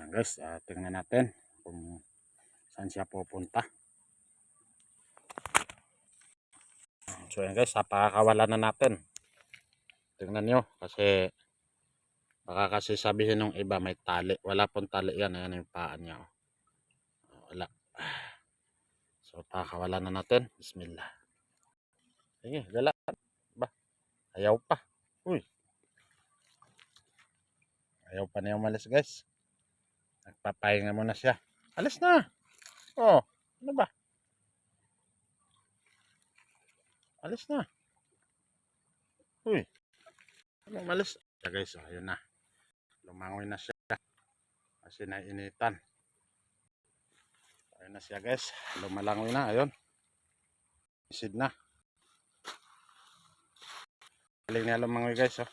Ayan guys, tingnan natin kung saan siya pupunta. So ayan guys, pakakawalan na natin. Tingnan nyo kasi baka kasi sabihin ng iba may tali. Wala pong tali yan. Ayan yung paa niya. Wala. So pakakawalan na natin. Bismillah. Sige, dala. Ba? Ayaw pa. Uy. Ayaw pa niya umalis guys. Nagpapahinga muna siya. Alis na. Oh, ano ba? Alis na. Uy. Ano umalis? Yeah, guys, oh, ayun na. Lumangoy na siya. Kasi nainitan. Ayun na siya guys. Lumalangoy na. Ayun. Isid na. Galing na lumangoy guys. Oh.